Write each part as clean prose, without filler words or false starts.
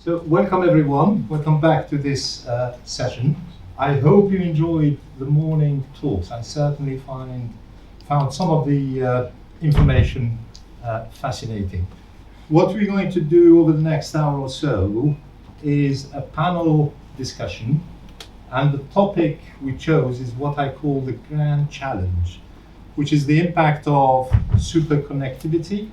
So welcome everyone, welcome back to this session. I hope you enjoyed the morning talks. I certainly found some of the information fascinating. What we're going to do over the next hour or so is a panel discussion, and the topic we chose is what I call the grand challenge, which is the impact of superconnectivity,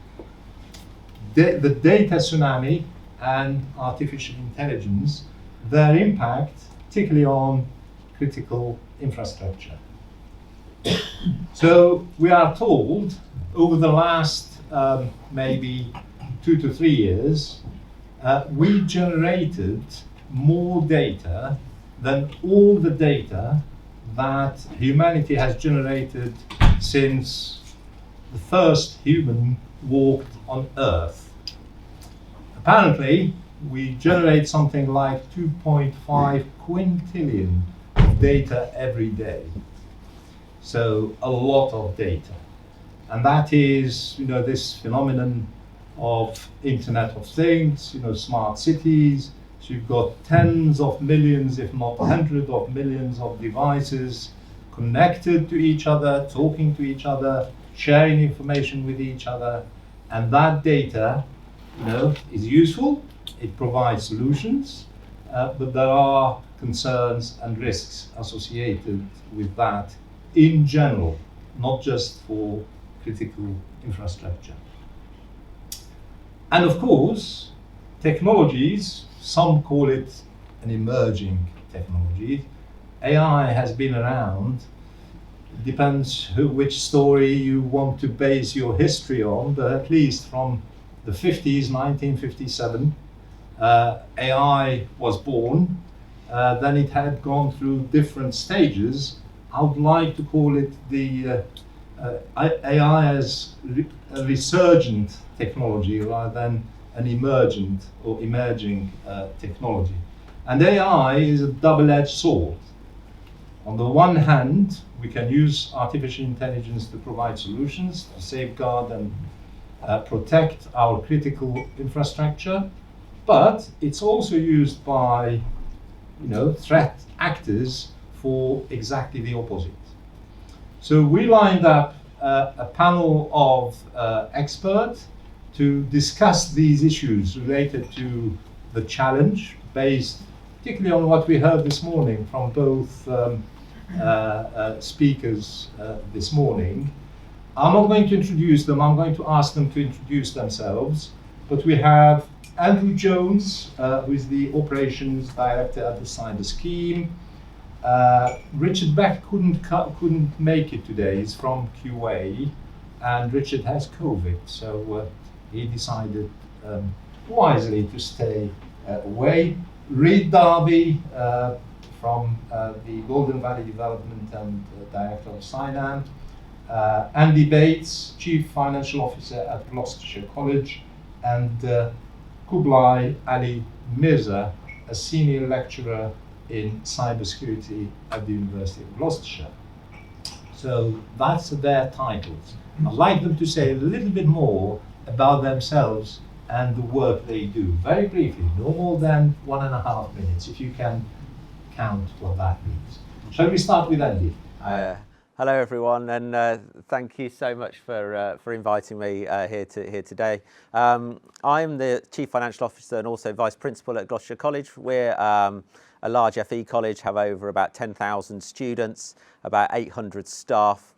the data tsunami, and artificial intelligence, their impact, particularly on critical infrastructure. So we are told over the last maybe 2 to 3 years, we generated more data than all the data that humanity has generated since the first human walked on Earth. Apparently, we generate something like 2.5 quintillion of data every day. So a lot of data. And that is, this phenomenon of Internet of Things, smart cities. So you've got tens of millions, if not hundreds of millions of devices connected to each other, talking to each other, sharing information with each other. And that data is useful, it provides solutions, but there are concerns and risks associated with that in general, not just for critical infrastructure. And of course, technologies, some call it an emerging technology. AI has been around. It depends which story you want to base your history on, but at least from the 50s, 1957, AI was born. Then it had gone through different stages. I would like to call it the AI as a resurgent technology rather than an emergent or emerging technology. And AI is a double-edged sword. On the one hand, we can use artificial intelligence to provide solutions to safeguard and protect our critical infrastructure, but it's also used by threat actors for exactly the opposite. So we lined up a panel of experts to discuss these issues related to the challenge, based particularly on what we heard this morning from both speakers this morning. I'm not going to introduce them, I'm going to ask them to introduce themselves, but we have Andrew Jones, who is the Operations Director at the Cyber Scheme. Richard Beck couldn't make it today, he's from QA, and Richard has COVID, so he decided wisely to stay away. Reid Darby from the Golden Valley Development and Director of Cynam. Andy Bates, Chief Financial Officer at Gloucestershire College, and Kublai Ali Mirza, a Senior Lecturer in Cybersecurity at the University of Gloucestershire. So that's their titles. I'd like them to say a little bit more about themselves and the work they do. Very briefly, no more than 1.5 minutes, if you can count what that means. Shall we start with Andy? Hello everyone, and thank you so much for inviting me here today. I'm the Chief Financial Officer and also Vice Principal at Gloucestershire College. We're a large FE college, have over about 10,000 students, about 800 staff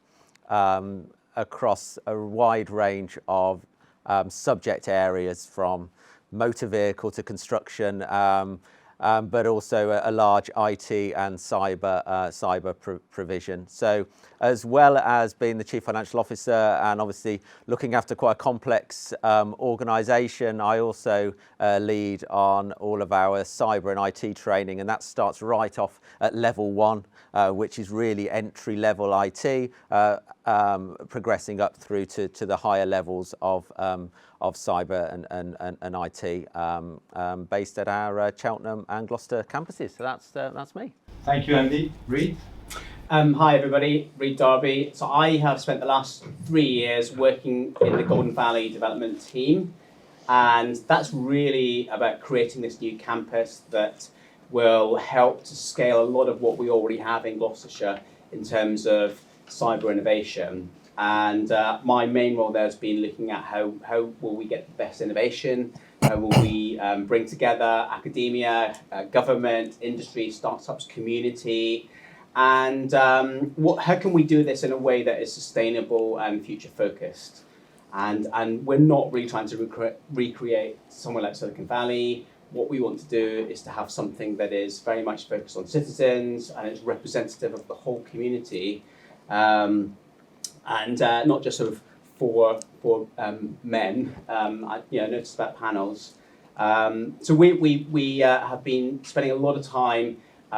across a wide range of subject areas, from motor vehicle to construction, but also a large IT and cyber provision. So as well as being the Chief Financial Officer and obviously looking after quite a complex organisation, I also lead on all of our cyber and IT training, and that starts right off at level 1, which is really entry-level IT, progressing up through to the higher levels of cyber and IT, based at our Cheltenham and Gloucester campuses. So that's me. Thank you, Andy. Reid? Hi everybody, Reid Darby. So I have spent the last 3 years working in the Golden Valley development team. And that's really about creating this new campus that will help to scale a lot of what we already have in Gloucestershire in terms of cyber innovation. And my main role there has been looking at how will we get the best innovation, how will we bring together academia, government, industry, startups, community, and how can we do this in a way that is sustainable and future focused? And we're not really trying to recreate somewhere like Silicon Valley. What we want to do is to have something that is very much focused on citizens and is representative of the whole community, and not just sort of for men. I noticed about panels. So we have been spending a lot of time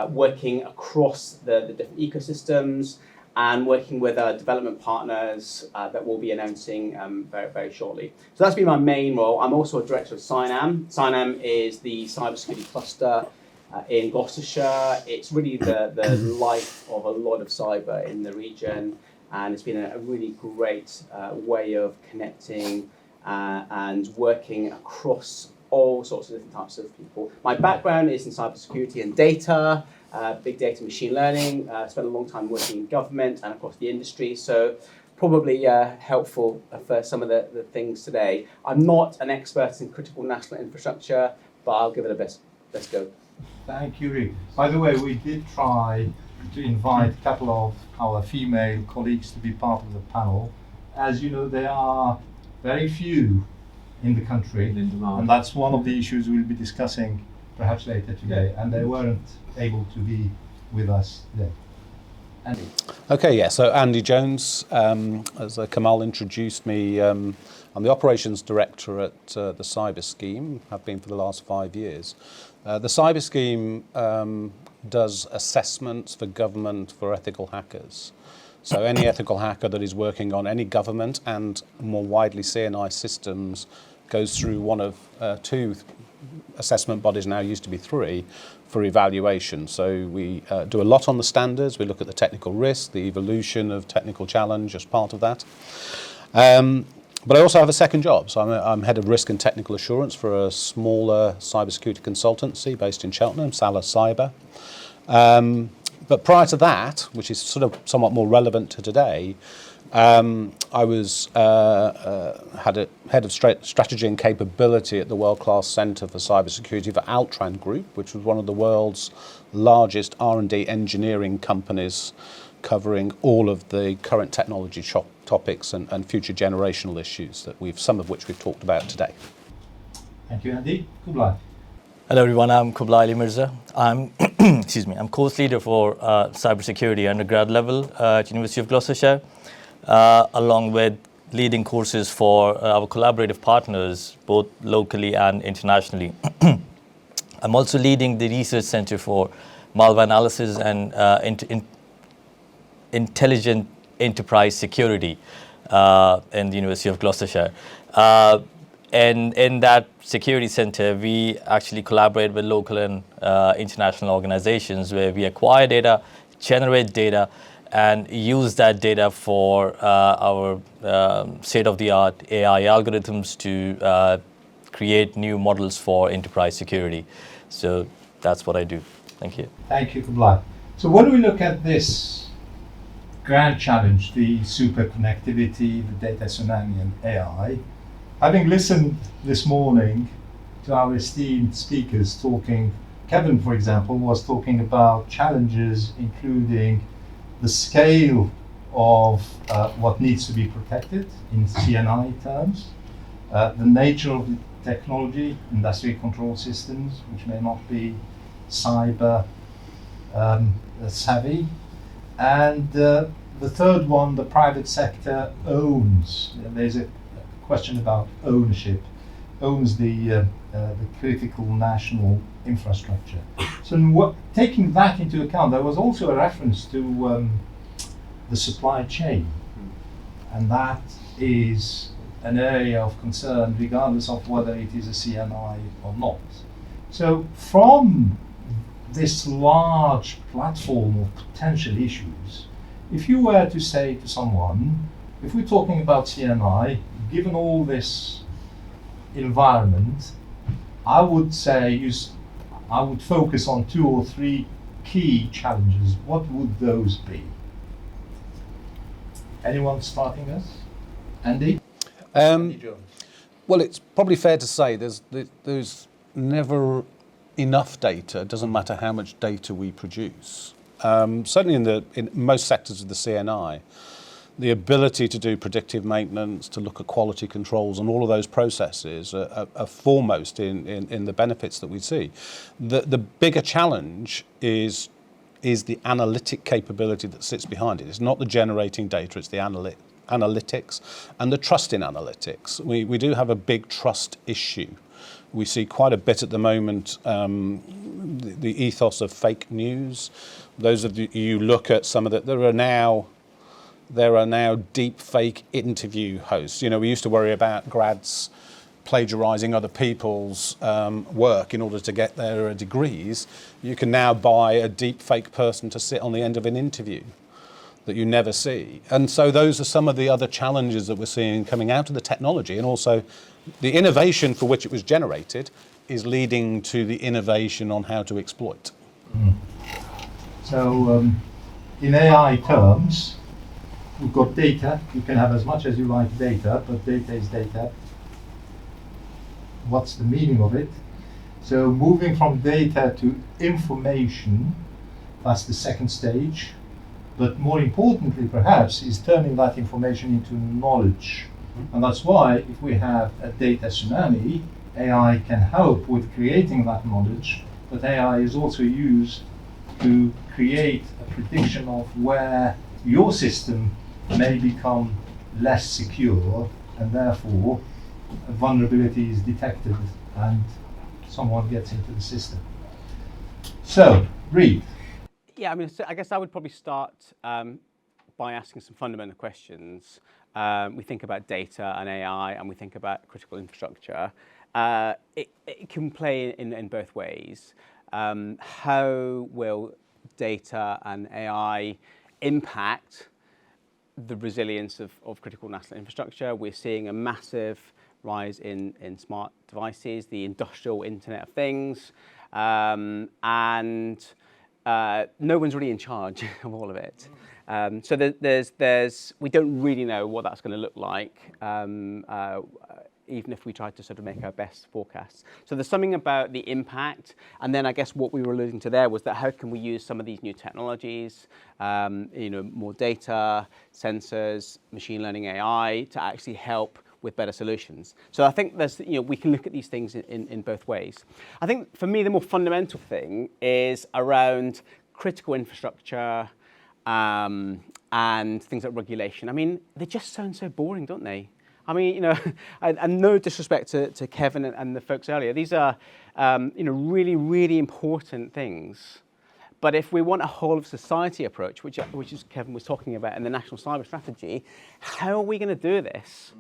working across the different ecosystems and working with our development partners that we'll be announcing very, very shortly. So that's been my main role. I'm also a director of CYNAM. CYNAM is the cybersecurity cluster in Gloucestershire. It's really the life of a lot of cyber in the region, and it's been a really great way of connecting and working across all sorts of different types of people. My background is in cybersecurity and data, big data, machine learning. Spent a long time working in government and across the industry, so probably helpful for some of the things today. I'm not an expert in critical national infrastructure, but I'll give it a best go. Thank you, Rick. By the way, we did try to invite a couple of our female colleagues to be part of the panel. As you know, there are very few in the country, and that's one of the issues we'll be discussing perhaps later today, and they weren't able to be with us today. Andy. Okay, yeah, so Andy Jones, as Kamal introduced me, I'm the operations director at the Cyber Scheme, have been for the last 5 years. The Cyber Scheme does assessments for government for ethical hackers. So any ethical hacker that is working on any government and more widely CNI systems goes through one of 2 assessment bodies, now used to be 3, for evaluation. So we do a lot on the standards, we look at the technical risk, the evolution of technical challenge as part of that. But I also have a second job, so I'm head of risk and technical assurance for a smaller cybersecurity consultancy based in Cheltenham, Salah Cyber. But prior to that, which is sort of somewhat more relevant to today, I was head of strategy and capability at the world-class Centre for Cybersecurity for Altran Group, which was one of the world's largest R&D engineering companies, covering all of the current technology topics and future generational issues that some of which we've talked about today. Thank you, Andy. Kublai. Hello everyone, I'm Kublai Ali Mirza. I'm I'm course leader for cybersecurity undergrad level at University of Gloucestershire, along with leading courses for our collaborative partners, both locally and internationally. I'm also leading the research center for malware analysis and intelligent enterprise security in the University of Gloucestershire. And in that security center, we actually collaborate with local and international organizations where we acquire data, generate data, and use that data for our state-of-the-art AI algorithms to create new models for enterprise security. So that's what I do. Thank you. Thank you, Kublai. So when we look at this grand challenge, the super connectivity, the data tsunami, and AI, having listened this morning to our esteemed speakers talking, Kevin, for example, was talking about challenges including the scale of what needs to be protected in CNI terms, the nature of the technology, industry control systems, which may not be cyber savvy, and the third one, the private sector owns. There's a question about ownership, owns the critical national infrastructure. So taking that into account, there was also a reference to the supply chain, and that is an area of concern regardless of whether it is a CNI or not. So from this large platform of potential issues, if you were to say to someone, if we're talking about CNI, given all this environment, I would say I would focus on 2 or 3 key challenges. What would those be? Anyone starting us? Andy? Andy Jones. Well, it's probably fair to say there's never enough data. It doesn't matter how much data we produce. Certainly in most sectors of the CNI, the ability to do predictive maintenance, to look at quality controls and all of those processes are foremost in the benefits that we see. The bigger challenge is the analytic capability that sits behind it. It's not the generating data, it's the analytics and the trust in analytics. We do have a big trust issue. We see quite a bit at the moment, the ethos of fake news. Those of you look at some of the, there are now deep fake interview hosts. You know, we used to worry about grads plagiarising other people's work in order to get their degrees. You can now buy a deep fake person to sit on the end of an interview that you never see. And so those are some of the other challenges that we're seeing coming out of the technology, and also the innovation for which it was generated is leading to the innovation on how to exploit. So in AI terms, we've got data. You can have as much as you like data, but data is data. What's the meaning of it? So moving from data to information, that's the second stage. But more importantly, perhaps, is turning that information into knowledge. And that's why if we have a data tsunami, AI can help with creating that knowledge, but AI is also used to create a prediction of where your system may become less secure, and therefore a vulnerability is detected and someone gets into the system. So, Reid. Yeah, I mean, so I guess I would probably start by asking some fundamental questions. We think about data and AI, and we think about critical infrastructure. It can play in both ways. How will data and AI impact the resilience of critical national infrastructure? We're seeing a massive rise in smart devices, the industrial Internet of Things, and no one's really in charge of all of it. So we don't really know what that's going to look like, even if we try to sort of make our best forecasts. So there's something about the impact, and then I guess what we were alluding to there was that how can we use some of these new technologies, more data, sensors, machine learning, AI, to actually help with better solutions. So I think we can look at these things in both ways. I think for me, the more fundamental thing is around critical infrastructure and things like regulation. I mean, they just sound so boring, don't they? I mean, and no disrespect to Kevin and the folks earlier, these are, really, really important things. But if we want a whole of society approach, which is Kevin was talking about in the National Cyber Strategy, how are we going to do this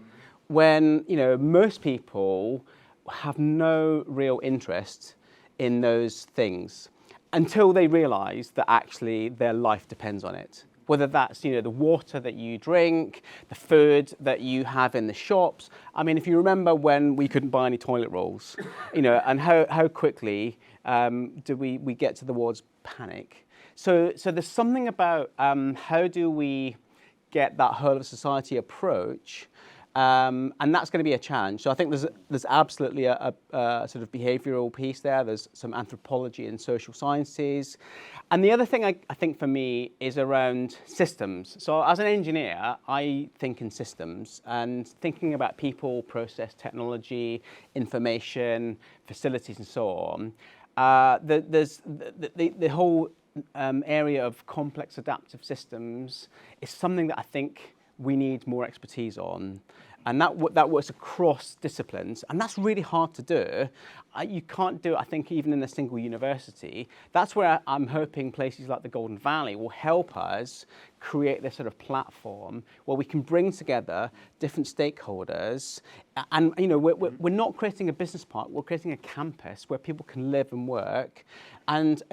when most people have no real interest in those things until they realise that actually their life depends on it? Whether that's the water that you drink, the food that you have in the shops. I mean, if you remember when we couldn't buy any toilet rolls, and how quickly do we get towards panic? So there's something about how do we get that whole of society approach, and that's going to be a challenge. So I think there's absolutely a sort of behavioural piece there. There's some anthropology and social sciences. And the other thing I think for me is around systems. So as an engineer, I think in systems and thinking about people, process, technology, information, facilities, and so on. There's the whole area of complex adaptive systems is something that I think we need more expertise on. And that works across disciplines, and that's really hard to do. You can't do it, I think, even in a single university. That's where I'm hoping places like the Golden Valley will help us create this sort of platform where we can bring together different stakeholders. And we're not creating a business park, we're creating a campus where people can live and work. And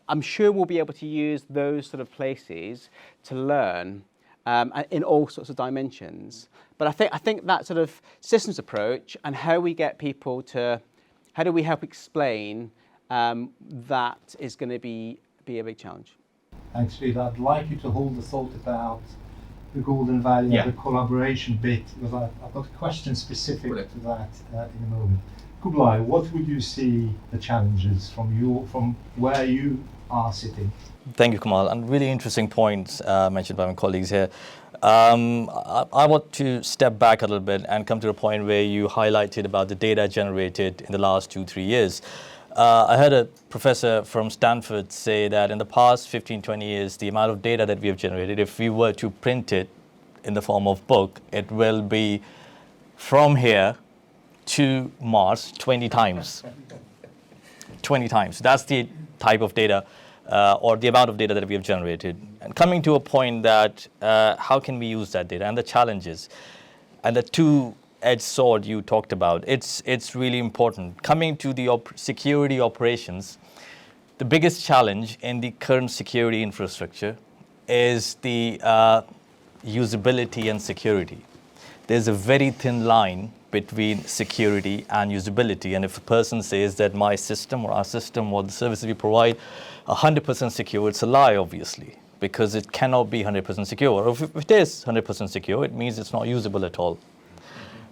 I'm sure we'll be able to use those sort of places to learn in all sorts of dimensions. But I think that sort of systems approach and how we get people to, how do we help explain that is going to be a big challenge. Thanks, Reid. I'd like you to hold the thought about the golden valley and the collaboration bit, because I've got a question specific to that in a moment. Kublai, what would you see the challenges from where you are sitting? Thank you, Kamal. And really interesting points mentioned by my colleagues here. I want to step back a little bit and come to a point where you highlighted about the data generated in the last 2-3 years. I heard a professor from Stanford say that in the past 15-20 years, the amount of data that we have generated, if we were to print it in the form of book, it will be from here to Mars 20 times. 20 times. That's the type of data or the amount of data that we have generated. And coming to a point that how can we use that data and the challenges and the two-edged sword you talked about, it's really important. Coming to the security operations, the biggest challenge in the current security infrastructure is the usability and security. There's a very thin line between security and usability. And if a person says that my system or our system or the services we provide 100% secure, it's a lie, obviously, because it cannot be 100% secure. Or if it is 100% secure, it means it's not usable at all,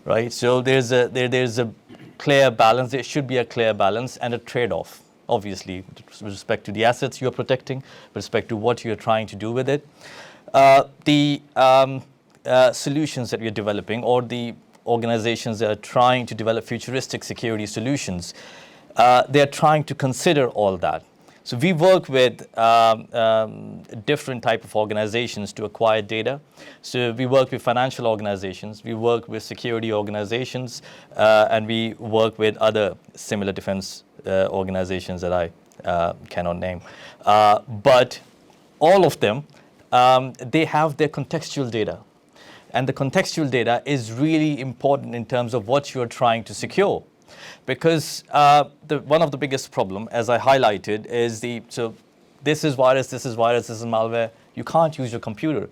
right? So there's a clear balance. There should be a clear balance and a trade-off, obviously, with respect to the assets you're protecting, with respect to what you're trying to do with it. The solutions that we're developing, or the organizations that are trying to develop futuristic security solutions, they're trying to consider all that. So we work with different type of organizations to acquire data. So we work with financial organizations, we work with security organizations, and we work with other similar defense organizations that I cannot name. But all of them, they have their contextual data. And the contextual data is really important in terms of what you're trying to secure. Because one of the biggest problem, as I highlighted, is so this is virus, this is malware. You can't use your computer,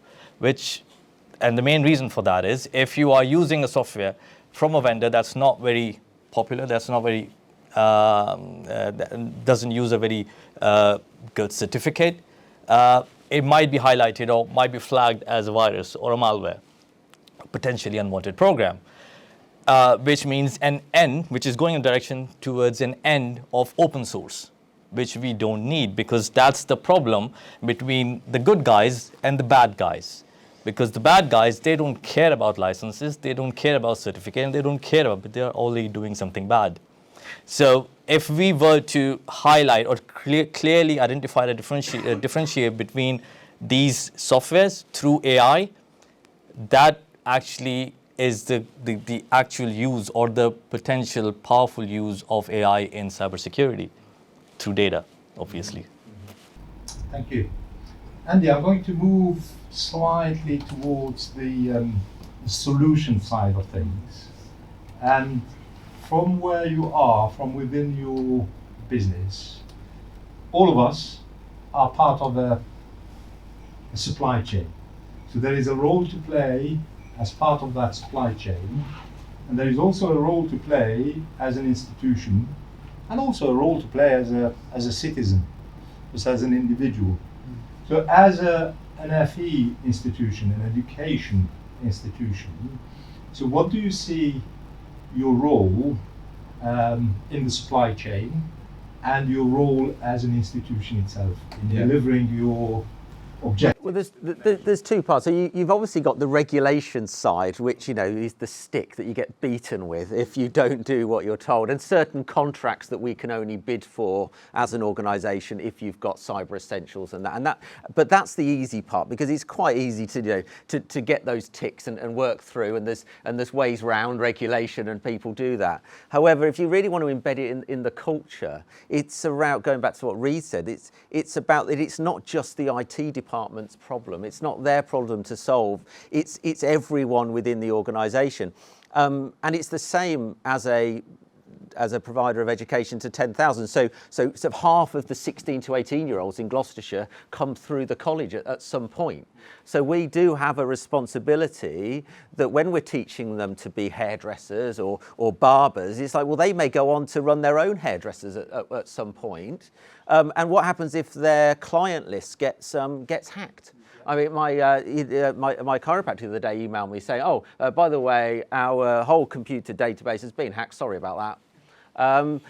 and the main reason for that is if you are using a software from a vendor that's not very popular, that's not very, doesn't use a very good certificate, it might be highlighted or might be flagged as a virus or a malware, potentially unwanted program. Which means an end, which is going in a direction towards an end of open source, which we don't need, because that's the problem between the good guys and the bad guys. Because the bad guys, they don't care about licenses, they don't care about certificate, and they don't care about, but they're only doing something bad. So if we were to highlight or clearly identify the differentiate between these softwares through AI, that actually is the actual use or the potential powerful use of AI in cybersecurity through data, obviously. Thank you. Andy, I'm going to move slightly towards the solution side of things. And from where you are, from within your business, all of us are part of a supply chain. So there is a role to play as part of that supply chain, and there is also a role to play as an institution, and also a role to play as a citizen, just as an individual. So as an FE institution, an education institution, so what do you see your role in the supply chain and your role as an institution itself in delivering your objectives? Well, there's two parts. So you've obviously got the regulation side, which, you know, is the stick that you get beaten with if you don't do what you're told, and certain contracts that we can only bid for as an organisation if you've got cyber essentials and that. But that's the easy part, because it's quite easy to, you know, to get those ticks and work through, and there's ways round regulation, and people do that. However, if you really want to embed it in the culture, it's around, going back to what Reid said, it's about that it's not just the IT department's problem. It's not their problem to solve. It's everyone within the organisation, and it's the same as a as a provider of education to 10,000. So sort of half of the 16 to 18-year-olds in Gloucestershire come through the college at some point. So we do have a responsibility that when we're teaching them to be hairdressers or barbers, it's like, well, they may go on to run their own hairdressers at some point. And what happens if their client list gets hacked? I mean, my chiropractor the other day emailed me saying, "Oh, by the way, our whole computer database has been hacked. Sorry about that."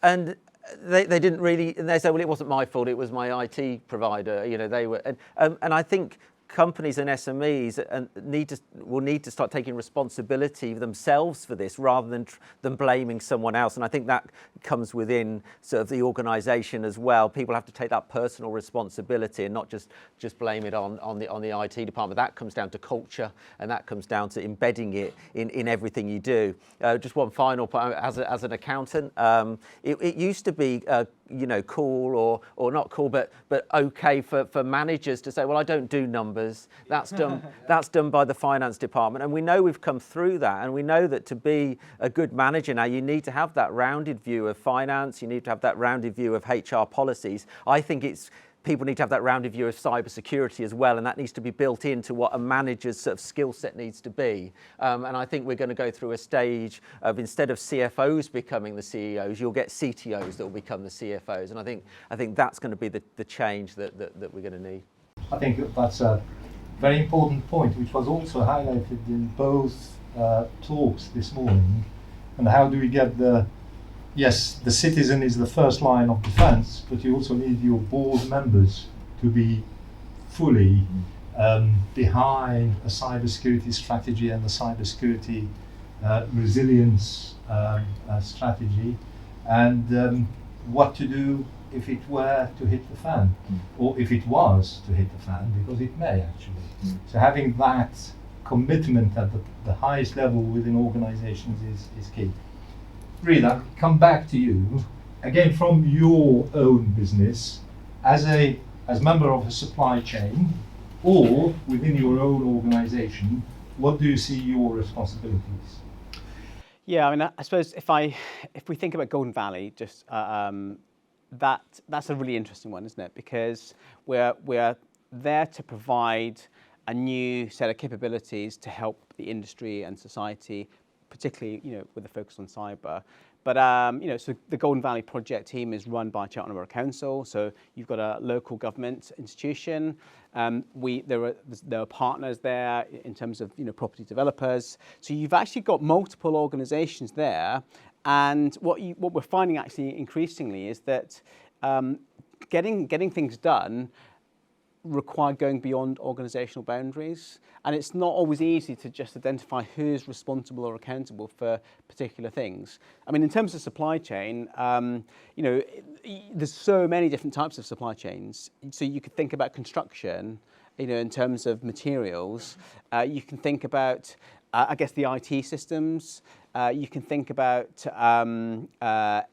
And they didn't really. And they said, "Well, it wasn't my fault. It was my IT provider." You know, they were. And I think companies and SMEs will need to start taking responsibility themselves for this rather than blaming someone else. And I think that comes within sort of the organisation as well. People have to take that personal responsibility and not just blame it on the IT department. That comes down to culture, and that comes down to embedding it in everything you do. Just one final point, as an accountant, it used to be cool or not cool, but okay for managers to say, well, I don't do numbers. That's done by the finance department. And we know we've come through that, and we know that to be a good manager now, you need to have that rounded view of finance. You need to have that rounded view of HR policies. I think people need to have that rounded view of cybersecurity as well, and that needs to be built into what a manager's sort of skill set needs to be. And I think we're going to go through a stage of, instead of CFOs becoming the CEOs, you'll get CTOs that will become the CFOs. And I think that's going to be the change that we're going to need. I think that's a very important point, which was also highlighted in both talks this morning. And how do we get yes, the citizen is the first line of defense, but you also need your board members to be fully behind a cybersecurity strategy and a cybersecurity resilience strategy, and what to do if it were to hit the fan, or if it was to hit the fan, because it may actually. So having that commitment at the highest level within organizations is key. Rita, come back to you again from your own business as member of a supply chain, or within your own organisation. What do you see your responsibilities? Yeah, I mean, I suppose if we think about Golden Valley, just that's a really interesting one, isn't it? Because we're there to provide a new set of capabilities to help the industry and society, particularly, with a focus on cyber. But, so the Golden Valley project team is run by Cheltenham Borough Council. So you've got a local government institution. There are partners there in terms of, property developers. So you've actually got multiple organisations there. And what we're finding actually increasingly is that getting things done require going beyond organisational boundaries, and it's not always easy to just identify who's responsible or accountable for particular things. I mean, in terms of supply chain, there's so many different types of supply chains. So you could think about construction, in terms of materials. You can think about, I guess, the IT systems. You can think about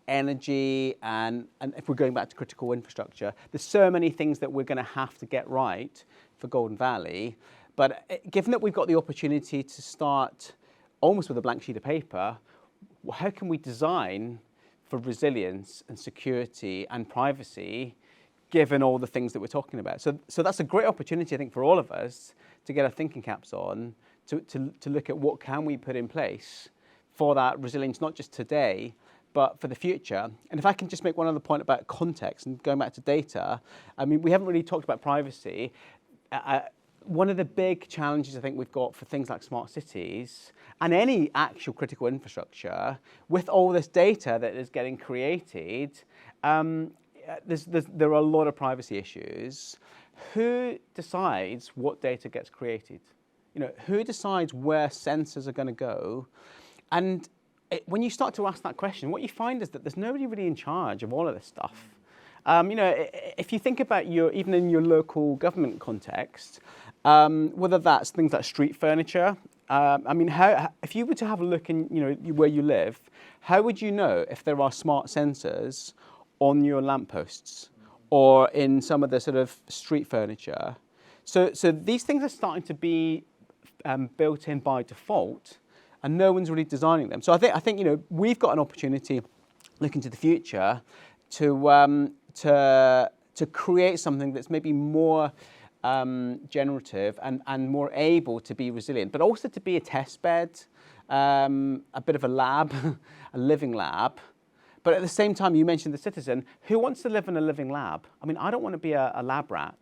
energy, and if we're going back to critical infrastructure, there's so many things that we're going to have to get right for Golden Valley. But given that we've got the opportunity to start almost with a blank sheet of paper, how can we design for resilience and security and privacy, given all the things that we're talking about? So that's a great opportunity, I think, for all of us to get our thinking caps on, to look at what can we put in place for that resilience, not just today, but for the future. And if I can just make one other point about context and going back to data, I mean, we haven't really talked about privacy. One of the big challenges I think we've got for things like smart cities and any actual critical infrastructure, with all this data that is getting created, there are a lot of privacy issues. Who decides what data gets created? Who decides where sensors are going to go? And when you start to ask that question, what you find is that there's nobody really in charge of all of this stuff. If you think about even in your local government context, whether that's things like street furniture, if you were to have a look in, where you live, how would you know if there are smart sensors on your lampposts or in some of the sort of street furniture? So these things are starting to be built in by default. and no one's really designing them. So I think we've got an opportunity, looking to the future, to create something that's maybe more generative and more able to be resilient, but also to be a test bed, a bit of a lab, a living lab. But at the same time, you mentioned the citizen. Who wants to live in a living lab? I mean, I don't want to be a lab rat.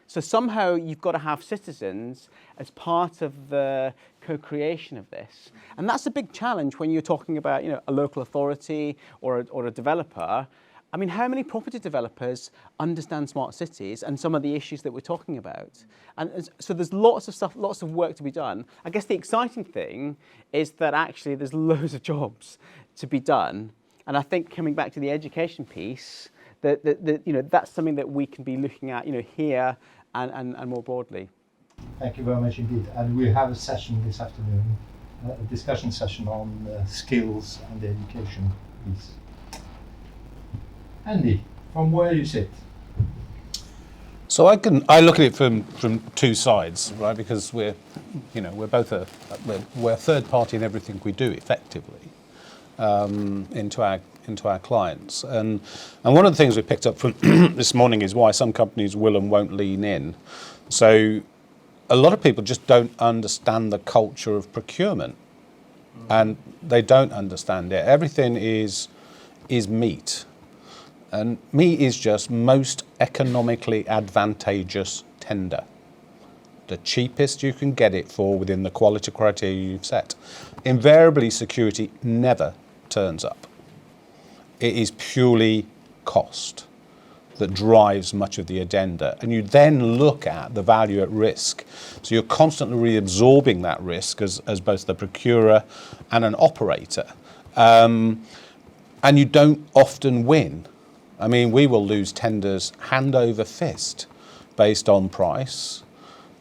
So somehow you've got to have citizens as part of the co-creation of this. And that's a big challenge when you're talking about a local authority or a developer. I mean, how many property developers understand smart cities and some of the issues that we're talking about? And so there's lots of stuff, lots of work to be done. I guess the exciting thing is that actually there's loads of jobs to be done. And I think coming back to the education piece, that's something that we can be looking at here and more broadly. Thank you very much indeed. And we have a session this afternoon, a discussion session on skills and the education piece. Andy, from where you sit? So I look at it from two sides, right? Because we're both we're a third party in everything we do effectively into our clients. And one of the things we picked up from this morning is why some companies will and won't lean in. So a lot of people just don't understand the culture of procurement, and they don't understand it. Everything is meat. And meat is just most economically advantageous tender. The cheapest you can get it for within the quality criteria you've set. Invariably, security never turns up. It is purely cost that drives much of the agenda. And you then look at the value at risk. So you're constantly reabsorbing that risk as both the procurer and an operator. And you don't often win. I mean, we will lose tenders hand over fist based on price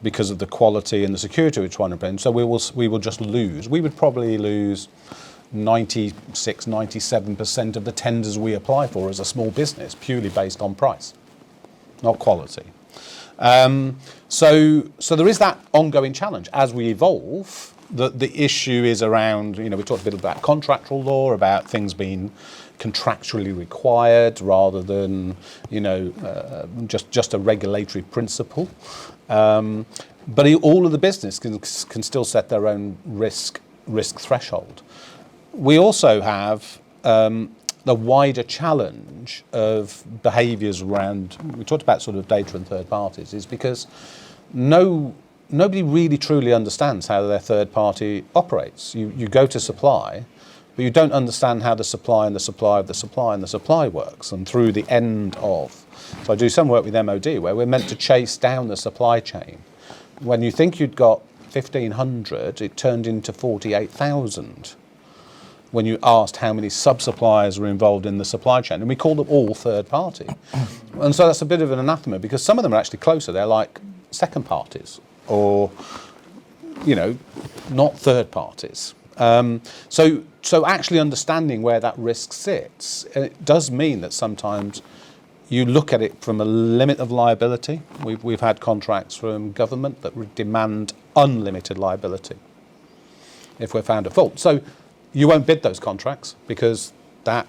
because of the quality and the security we're trying to bring. So we will just lose. We would probably lose 96, 97% of the tenders we apply for as a small business, purely based on price, not quality. So there is that ongoing challenge as we evolve. The issue is around, we talked a bit about contractual law, about things being contractually required rather than, just a regulatory principle. But all of the business can still set their own risk threshold. We also have the wider challenge of behaviours around, we talked about sort of data and third parties, is because nobody really truly understands how their third party operates. You go to supply, but you don't understand how the supply and the supply of the supply and the supply works. And through the end of, so I do some work with MOD where we're meant to chase down the supply chain. When you think you'd got 1,500, it turned into 48,000 when you asked how many sub-suppliers were involved in the supply chain. And we call them all third party. And so that's a bit of an anathema because some of them are actually closer. They're like second parties or, not third parties. So actually understanding where that risk sits, it does mean that sometimes you look at it from a limit of liability. We've had contracts from government that demand unlimited liability if we're found at fault. So you won't bid those contracts because that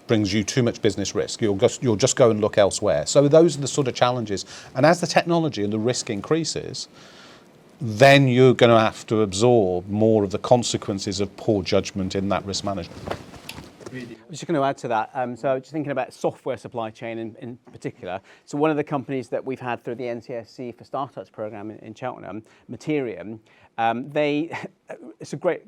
brings you too much business risk. You'll just go and look elsewhere. So those are the sort of challenges. And as the technology and the risk increases, then you're going to have to absorb more of the consequences of poor judgment in that risk management. I'm just going to add to that. So just thinking about software supply chain in particular. So one of the companies that we've had through the NCSC for Startups program in Cheltenham, Materium, it's a great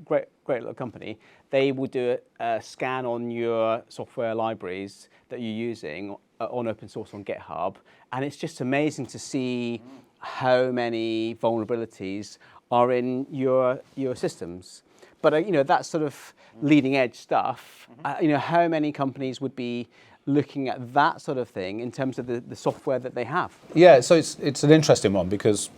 little company. They will do a scan on your software libraries that you're using on open source on GitHub, and it's just amazing to see how many vulnerabilities are in your systems. But that sort of leading edge stuff, how many companies would be looking at that sort of thing in terms of the software that they have? Yeah, so it's an interesting one because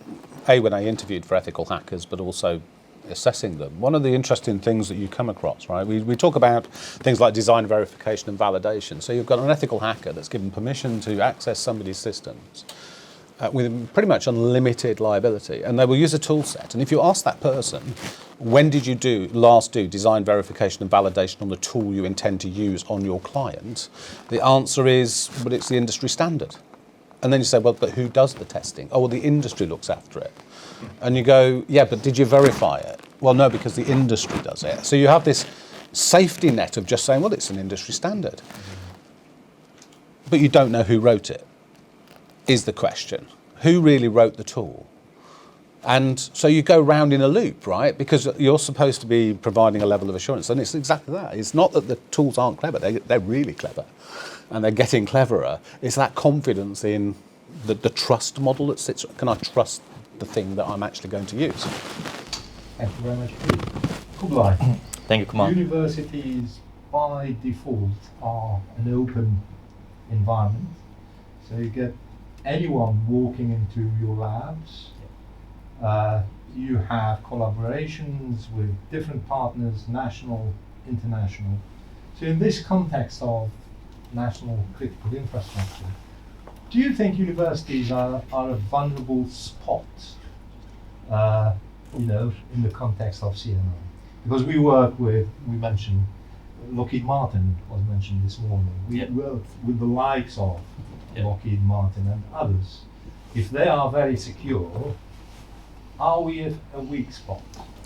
when I interviewed for ethical hackers, but also assessing them, one of the interesting things that you come across, right? We talk about things like design verification and validation. So you've got an ethical hacker that's given permission to access somebody's systems. with pretty much unlimited liability, and they will use a tool set. And if you ask that person, when did you last do design verification and validation on the tool you intend to use on your client, the answer is, well, it's the industry standard. And then you say, well, but who does the testing? Oh, well, the industry looks after it. And you go, yeah, but did you verify it? Well, no, because the industry does it. So you have this safety net of just saying, well, it's an industry standard. But you don't know who wrote it, is the question. Who really wrote the tool? And so you go round in a loop, right? Because you're supposed to be providing a level of assurance. And it's exactly that. It's not that the tools aren't clever. They're really clever. And they're getting cleverer. It's that confidence in the trust model that sits. Can I trust the thing that I'm actually going to use? Thank you very much. Kublai. Thank you, Kamal. Universities by default are an open environment. So you get anyone walking into your labs. You have collaborations with different partners, national, international. So in this context of national critical infrastructure, do you think universities are a vulnerable spot, in the context of CNI? Because we mentioned Lockheed Martin was mentioned this morning. We work with the likes of Lockheed Martin and others. If they are very secure, are we a weak spot?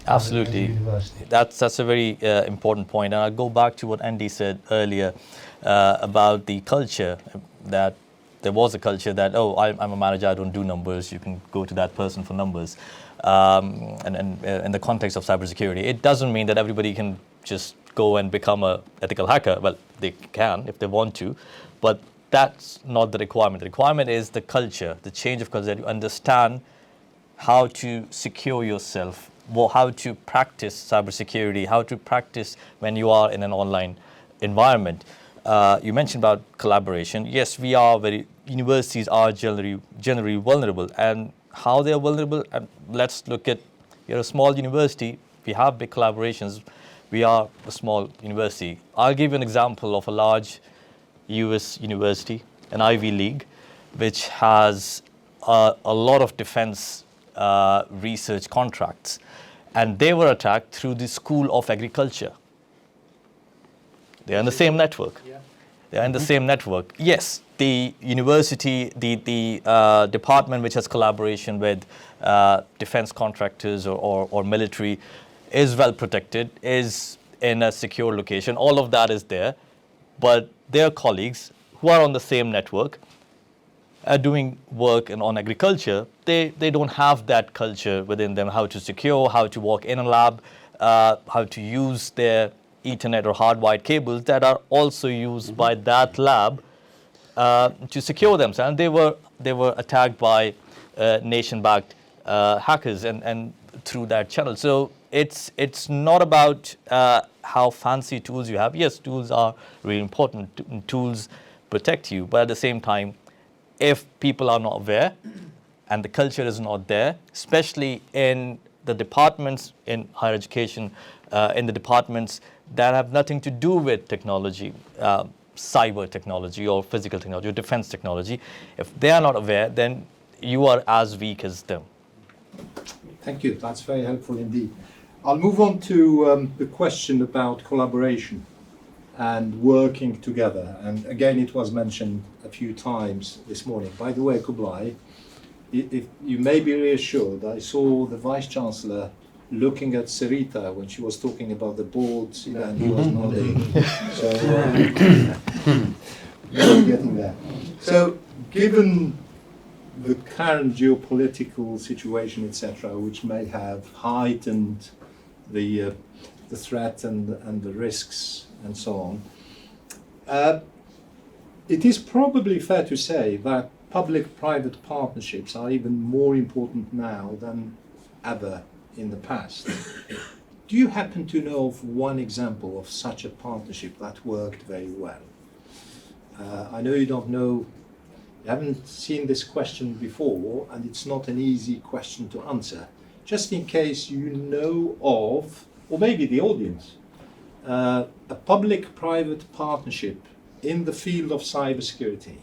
Absolutely. As a university? That's a very important point. And I'll go back to what Andy said earlier about the culture, that there was a culture that, I'm a manager, I don't do numbers, you can go to that person for numbers. And in the context of cybersecurity, it doesn't mean that everybody can just go and become an ethical hacker. Well, they can if they want to, but that's not the requirement. The requirement is the culture, the change of culture, that you understand how to secure yourself, how to practice cybersecurity, how to practice when you are in an online environment. You mentioned about collaboration. Yes, universities are generally vulnerable, and how they are vulnerable. And let's look at, you're a small university, we have big collaborations, we are a small university. I'll give you an example of a large US university, an Ivy League, which has a lot of defense research contracts, and they were attacked through the School of Agriculture. They're in the same network. They're in the same network. Yes, the university, the department which has collaboration with defense contractors or military is well protected, is in a secure location. All of that is there, but their colleagues who are on the same network doing work on agriculture, they don't have that culture within them, how to secure, how to walk in a lab, how to use their Ethernet or hardwired cables that are also used by that lab to secure themselves. And they were attacked by nation-backed hackers and through that channel. So it's not about how fancy tools you have. Yes, tools are really important. Tools protect you, but at the same time, if people are not aware and the culture is not there, especially in the departments in higher education, in the departments that have nothing to do with technology, cyber technology or physical technology or defense technology, if they are not aware, then you are as weak as them. Thank you. That's very helpful indeed. I'll move on to the question about collaboration and working together. And again, it was mentioned a few times this morning. By the way, Kublai, if you may be reassured, I saw the Vice-Chancellor looking at Sarita when she was talking about the boards, and he was nodding. So, we're getting there. So, given the current geopolitical situation, etc., which may have heightened the threat and the risks and so on, it is probably fair to say that public-private partnerships are even more important now than ever in the past. Do you happen to know of one example of such a partnership that worked very well? I know you haven't seen this question before, and it's not an easy question to answer. Just in case you know of, or maybe the audience, a public-private partnership in the field of cybersecurity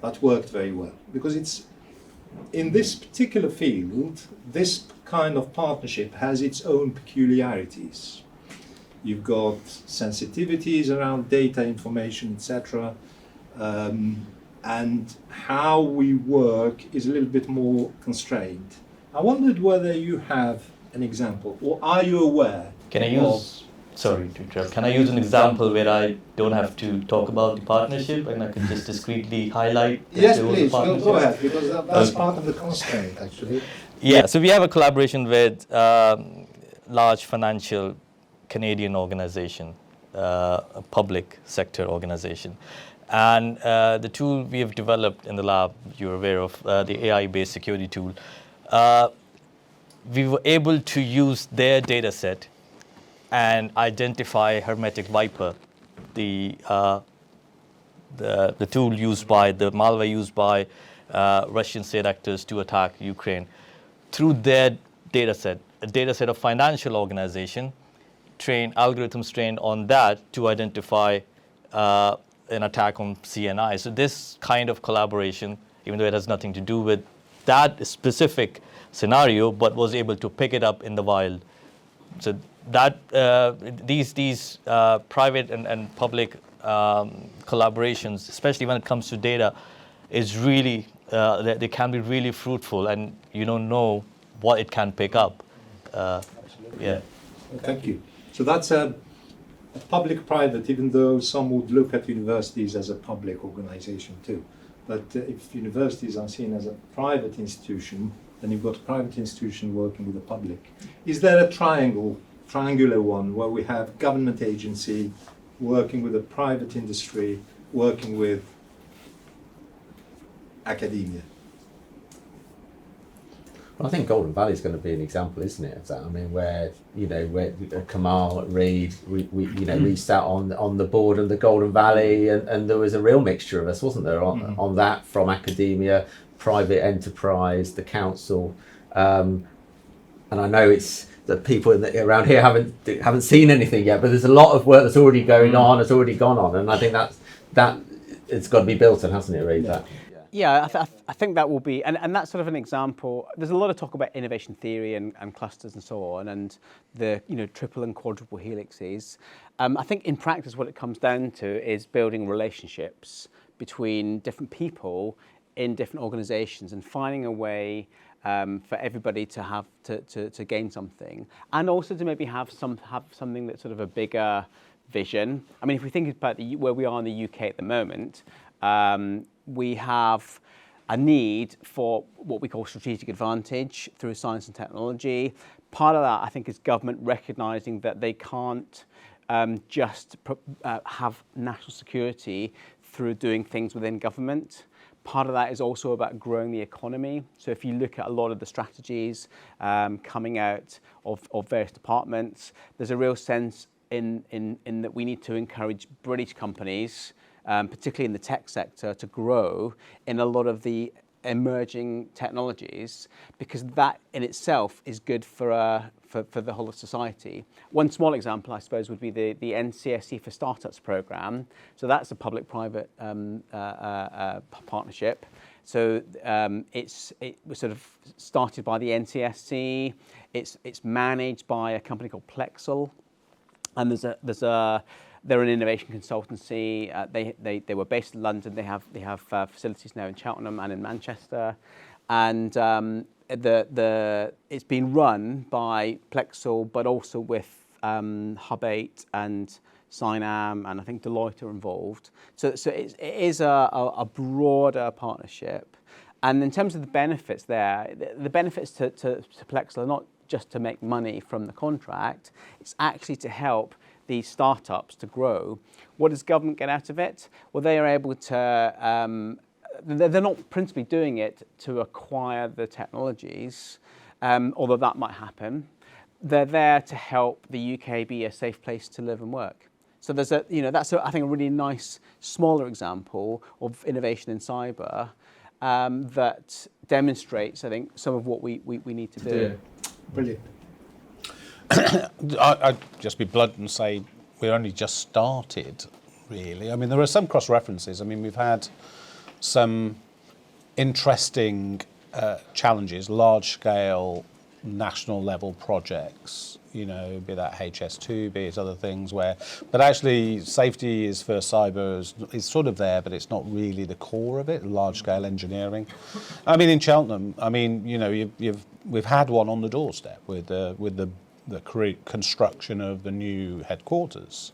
that worked very well. Because it's in this particular field, this kind of partnership has its own peculiarities. You've got sensitivities around data, information, etc. And how we work is a little bit more constrained. I wondered whether you have an example, or are you aware? Can I use, sorry to interrupt, can I use an example where I don't have to talk about the partnership and I can just discreetly highlight that Yes, there was a please, partnership? go ahead, because that's part of the constraint, actually. Yeah, so we have a collaboration with large financial Canadian organization, a public sector organization. And the tool we have developed in the lab, you're aware of, the AI-based security tool, we were able to use their data set and identify Hermetic Viper, the tool used by, the malware used by Russian state actors to attack Ukraine, through their data set, a data set of financial organization, algorithms trained on that to identify an attack on CNI. So this kind of collaboration, even though it has nothing to do with that specific scenario, but was able to pick it up in the wild. So that these private and public collaborations, especially when it comes to data, is really they can be really fruitful, and you don't know what it can pick up. Yeah. Thank you. So that's a public-private, even though some would look at universities as a public organization too. But if universities are seen as a private institution, then you've got a private institution working with the public. Is there a triangular one, where we have government agency working with the private industry, working with academia? Well, I think Golden Valley is going to be an example, isn't it, of that? I mean, where Kamal, Reid, we sat on the board of the Golden Valley, and there was a real mixture of us, wasn't there, on that, from academia, private enterprise, the council, and I know it's that people around here haven't seen anything yet, but there's a lot of work that's already going on, has already gone on, and I think that it's got to be built on, hasn't it, Reid? Yeah. Yeah, I think that will be, and that's sort of an example. There's a lot of talk about innovation theory and clusters and so on, and the triple and quadruple helixes. I think in practice what it comes down to is building relationships between different people in different organisations and finding a way for everybody to have to gain something, and also to maybe have something that's sort of a bigger vision. I mean, if we think about where we are in the UK at the moment. We have a need for what we call strategic advantage through science and technology. Part of that, I think, is government recognising that they can't just have national security through doing things within government. Part of that is also about growing the economy. So if you look at a lot of the strategies coming out of various departments, there's a real sense in that we need to encourage British companies, particularly in the tech sector, to grow in a lot of the emerging technologies, because that in itself is good for the whole of society. One small example, I suppose, would be the NCSE for Startups programme. So that's a public-private partnership. So it was sort of started by the NCSE. It's managed by a company called Plexel, and they're an innovation consultancy. They were based in London. They have facilities now in Cheltenham and in Manchester, and it's been run by Plexel, but also with Hub8 and Cynam, and I think Deloitte are involved. So it is a broader partnership, and in terms of the benefits there, the benefits to Plexel are not just to make money from the contract. It's actually to help these startups to grow. What does government get out of it? Well, they are able to, they're not principally doing it to acquire the technologies, although that might happen. They're there to help the UK be a safe place to live and work. So there's that's I think a really nice smaller example of innovation in cyber that demonstrates, I think, some of what we need to do. Brilliant. I'd just be blunt and say we're only just started, really. I mean, there are some cross-references. I mean, we've had some interesting challenges, large-scale, national-level projects, be that HS2, be it other things but actually safety is for cyber is sort of there, but it's not really the core of it, large-scale engineering. I mean, in Cheltenham, we've had one on the doorstep with the construction of the new headquarters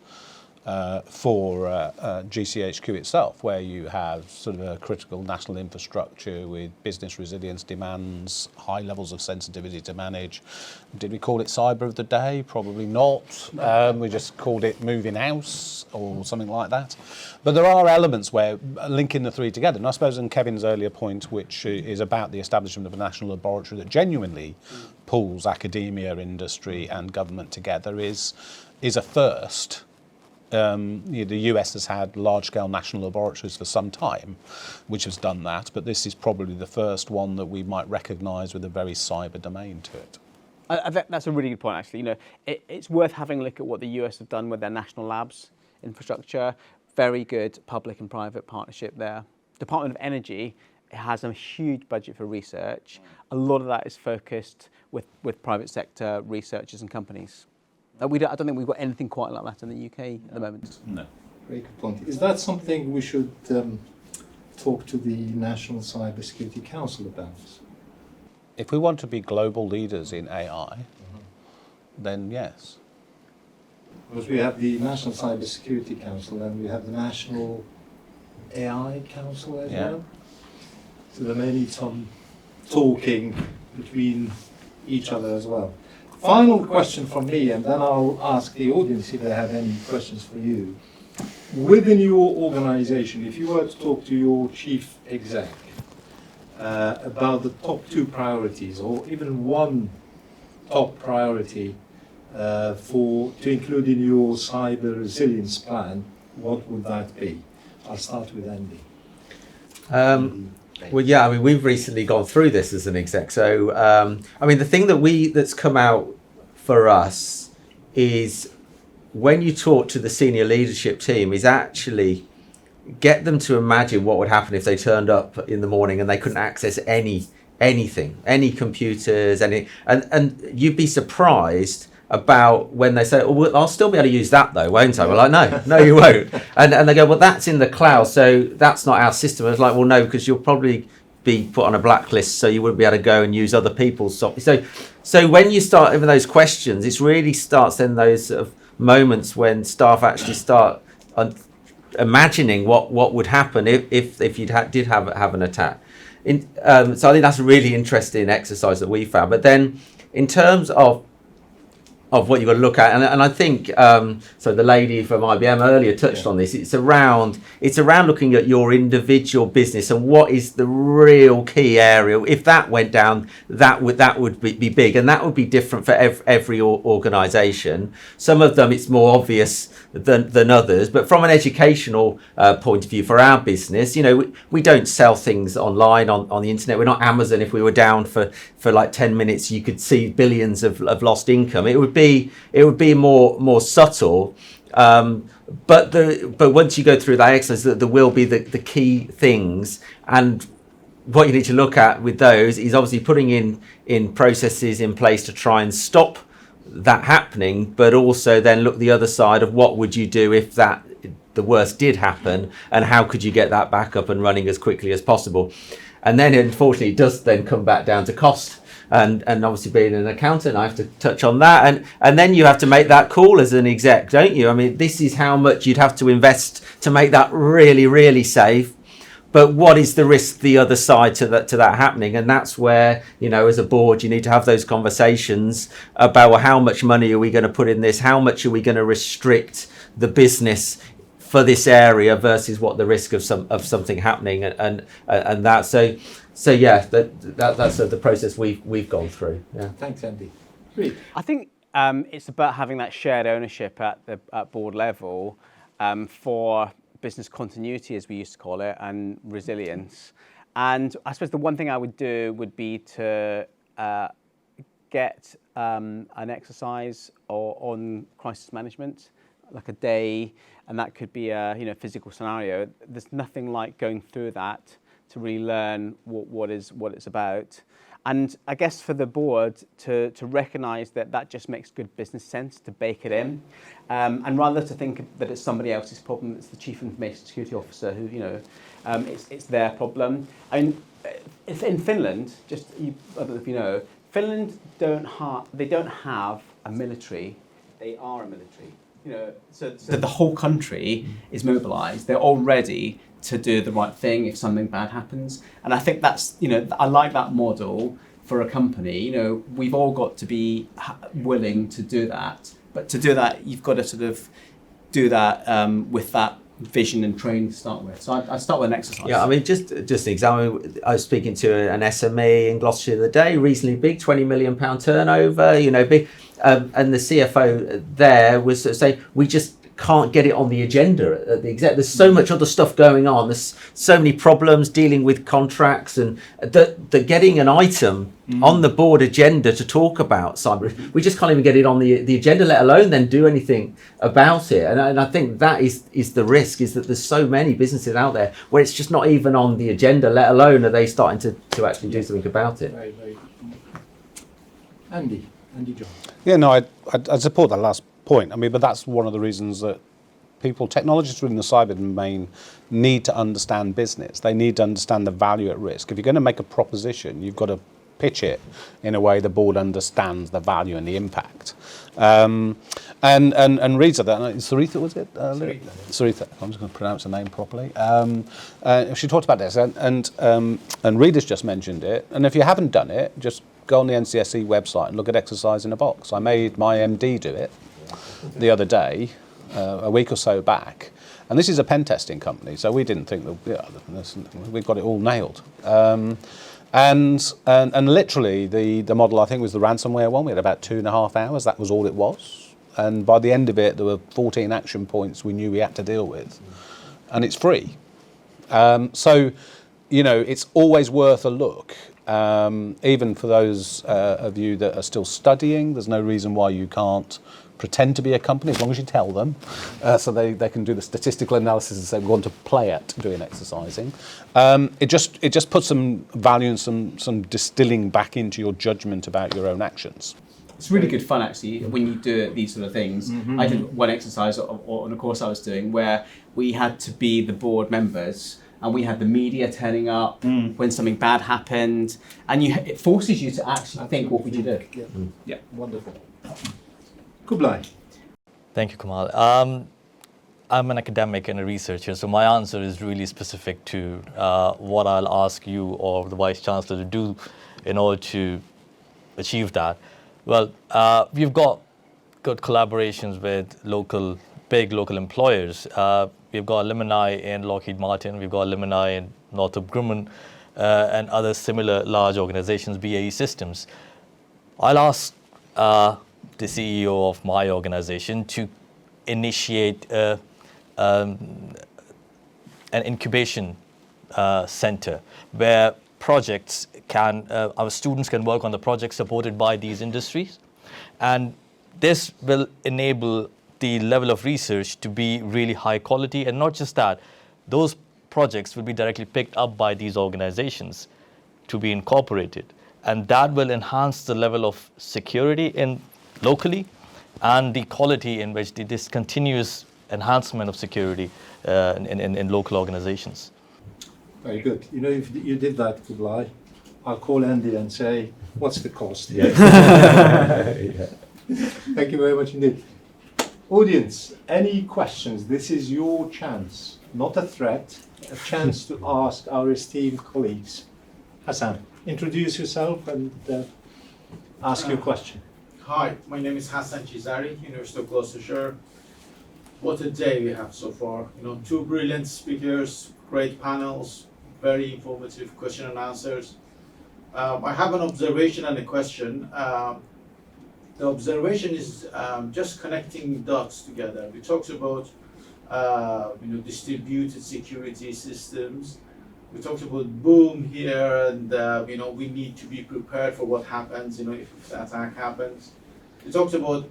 for GCHQ itself, where you have sort of a critical national infrastructure with business resilience demands, high levels of sensitivity to manage. Did we call it Cyber of the Day? Probably not. We just called it Moving House or something like that. But there are elements where linking the three together, and I suppose in Kevin's earlier point, which is about the establishment of a national laboratory that genuinely pulls academia, industry and government together is a first. The US has had large-scale national laboratories for some time, which has done that, but this is probably the first one that we might recognise with a very cyber domain to it. That's a really good point, actually. It's worth having a look at what the US have done with their national labs infrastructure. Very good public and private partnership there. Department of Energy has a huge budget for research. A lot of that is focused with private sector researchers and companies. I don't think we've got anything quite like that in the UK at the moment. No. Very good point. Is that something we should talk to the National Cybersecurity Council about? If we want to be global leaders in AI, then yes. Because we have the National Cybersecurity Council and we have the National AI Council as well. So there may need some talking between each other as well. Final question from me, and then I'll ask the audience if they have any questions for you. Within your organization, if you were to talk to your chief exec about the top 2 priorities, or even one top priority to include in your cyber resilience plan, what would that be? I'll start with Andy. Well, yeah, we've recently gone through this as an exec. So, the thing that's come out for us is when you talk to the senior leadership team is actually get them to imagine what would happen if they turned up in the morning and they couldn't access anything, any computers, and you'd be surprised about when they say, oh, well, I'll still be able to use that though, won't I? We're like, no, you won't. And they go, well, that's in the cloud, so that's not our system. It's like, well, no, because you'll probably be put on a blacklist, so you wouldn't be able to go and use other people's software. So when you start with those questions, it really starts in those sort of moments when staff actually start imagining what would happen if you did have an attack. So I think that's a really interesting exercise that we found. But then in terms of what you've got to look at, and I think so the lady from IBM earlier touched on this. It's around looking at your individual business and what is the real key area. If that went down, that would be big, and that would be different for every organisation. Some of them it's more obvious than others, but from an educational point of view for our business, we don't sell things online on the internet. We're not Amazon. If we were down for like 10 minutes, you could see billions of lost income. It would be more subtle, but once you go through that exercise, there will be the key things, and what you need to look at with those is obviously putting in processes in place to try and stop that happening, but also then look the other side of what would you do if the worst did happen, and how could you get that back up and running as quickly as possible. And then unfortunately it does then come back down to cost. And obviously being an accountant, I have to touch on that. And then you have to make that call as an exec, don't you? This is how much you'd have to invest to make that really, really safe. But what is the risk the other side to that happening? And that's where, as a board, you need to have those conversations about, well, how much money are we going to put in this? How much are we going to restrict the business for this area versus what the risk of something happening and that. So yeah, that's the process we've gone through. Yeah. Thanks, Andy. Great. I think it's about having that shared ownership at board level for business continuity, as we used to call it, and resilience. And I suppose the one thing I would do would be to get an exercise on crisis management, like a day, and that could be a physical scenario. There's nothing like going through that really learn what it's about. And I guess for the board to recognise that just makes good business sense to bake it in, and rather to think that it's somebody else's problem, it's the Chief Information Security Officer who, it's their problem. I mean, in Finland, I don't know if you know, Finland don't have a military. They are a military. So the whole country is mobilised. They're all ready to do the right thing if something bad happens. And I think that's, I like that model for a company. We've all got to be willing to do that. But to do that, you've got to sort of do that with that vision and training to start with. So I start with an exercise. Yeah, I mean, just an example, I was speaking to an SME in Gloucestershire the other day, reasonably big, £20 million turnover, big. And the CFO there was saying, we just can't get it on the agenda at the exec. There's so much other stuff going on. There's so many problems dealing with contracts, and that getting an item on the board agenda to talk about cyber, we just can't even get it on the agenda, let alone then do anything about it. And I think that is the risk, is that there's so many businesses out there where it's just not even on the agenda, let alone are they starting to actually do something about it. Very, very good. Andy Jones. Yeah, no, I support that last point. I mean, but that's one of the reasons that technologists within the cyber domain need to understand business. They need to understand the value at risk. If you're going to make a proposition, you've got to pitch it in a way the board understands the value and the impact. And Rita, Sarita, was it? Sarita. I'm just going to pronounce her name properly. She talked about this, and Rita's just mentioned it. And if you haven't done it, just go on the NCSE website and look at Exercise in a Box. I made my MD do it the other day, a week or so back. And this is a pen testing company, so we didn't think that we got it all nailed. And literally the model, I think, was the ransomware one. We had about 2.5 hours. That was all it was. And by the end of it, there were 14 action points we knew we had to deal with. And it's free. So, it's always worth a look. Even for those of you that are still studying, there's no reason why you can't pretend to be a company, as long as you tell them, so they can do the statistical analysis and say we want to play at doing exercising. It just puts some value and some distilling back into your judgment about your own actions. It's really good fun, actually, when you do these sort of things. Mm-hmm. I did one exercise on a course I was doing where we had to be the board members, and we had the media turning up when something bad happened, and it forces you to actually think, what would you do? Yeah. Wonderful. Kublai. Thank you, Kamal. I'm an academic and a researcher, so my answer is really specific to what I'll ask you or the Vice Chancellor to do in order to achieve that. Well, we've got good collaborations with big local employers. We've got alumni in Lockheed Martin, we've got alumni in Northrop Grumman, and other similar large organizations, BAE Systems. I'll ask the CEO of my organization to initiate an incubation center where projects our students can work on the projects supported by these industries. And this will enable the level of research to be really high quality. And not just that, those projects will be directly picked up by these organizations to be incorporated. And that will enhance the level of security locally and the quality in which this continuous enhancement of security in local organizations. Very good. If you did that, Kublai, I'll call Andy and say, what's the cost? Yeah. Thank you very much indeed. Audience, any questions? This is your chance, not a threat, a chance to ask our esteemed colleagues. Hassan, introduce yourself and ask your question. Hi, my name is Hassan Chizari, University of Gloucestershire. What a day we have so far. 2 brilliant speakers, great panels, very informative question and answers. I have an observation and a question. The observation is just connecting dots together. We talked about distributed security systems. We talked about boom here, and we need to be prepared for what happens, if the attack happens. We talked about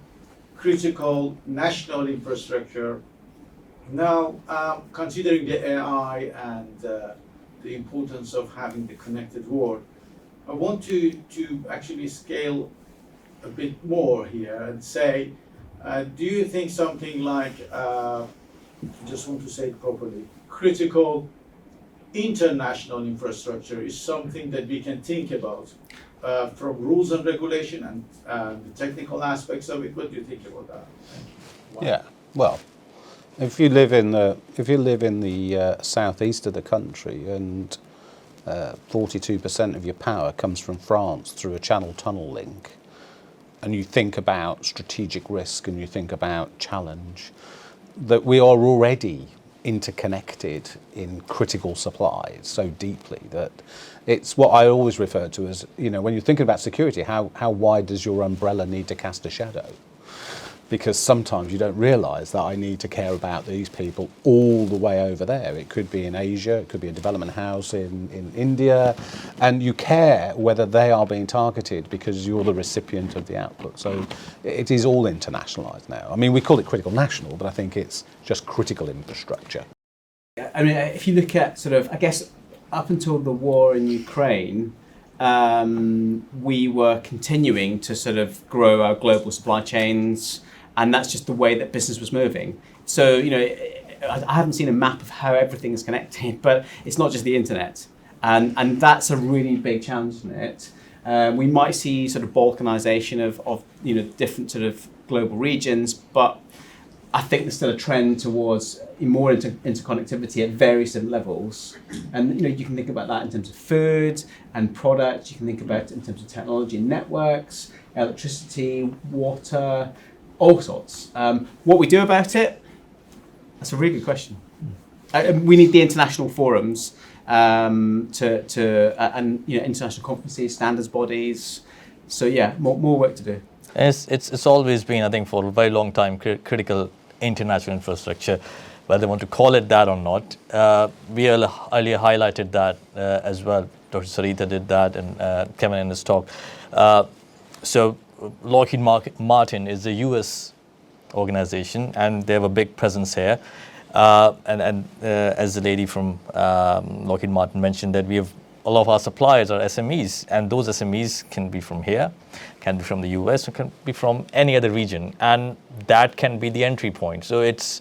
critical national infrastructure. Now, considering the AI and the importance of having the connected world. I want to actually scale a bit more here and say, do you think something like, I just want to say it properly, critical international infrastructure is something that we can think about from rules and regulation and the technical aspects of it? What do you think about that? Yeah, well, if you live in the southeast of the country and 42% of your power comes from France through a channel tunnel link, and you think about strategic risk and you think about challenge, that we are already interconnected in critical supplies so deeply that it's what I always refer to as, when you're thinking about security, how wide does your umbrella need to cast a shadow? Because sometimes you don't realise that I need to care about these people all the way over there. It could be in Asia, it could be a development house in India, and you care whether they are being targeted because you're the recipient of the output. So it is all internationalised now. I mean, we call it critical national, but I think it's just critical infrastructure. I mean, if you look at sort of, I guess, up until the war in Ukraine, we were continuing to sort of grow our global supply chains, and that's just the way that business was moving. So, I haven't seen a map of how everything is connected, but it's not just the internet. And that's a really big challenge, isn't it? We might see sort of balkanization of different sort of global regions, but I think there's still a trend towards more interconnectivity at various different levels. And you can think about that in terms of food and products. You can think about it in terms of technology and networks, electricity, water, all sorts. What we do about it, that's a really good question. We need the international forums and international conferences, standards bodies. So yeah, more work to do. It's always been, I think, for a very long time, critical international infrastructure, whether they want to call it that or not. We earlier highlighted that as well. Dr. Sarita did that, and Kevin in his talk. So Lockheed Martin is a US organization, and they have a big presence here. And as the lady from Lockheed Martin mentioned, that we have a lot of our suppliers are SMEs, and those SMEs can be from here, can be from the US, or can be from any other region, and that can be the entry point. So it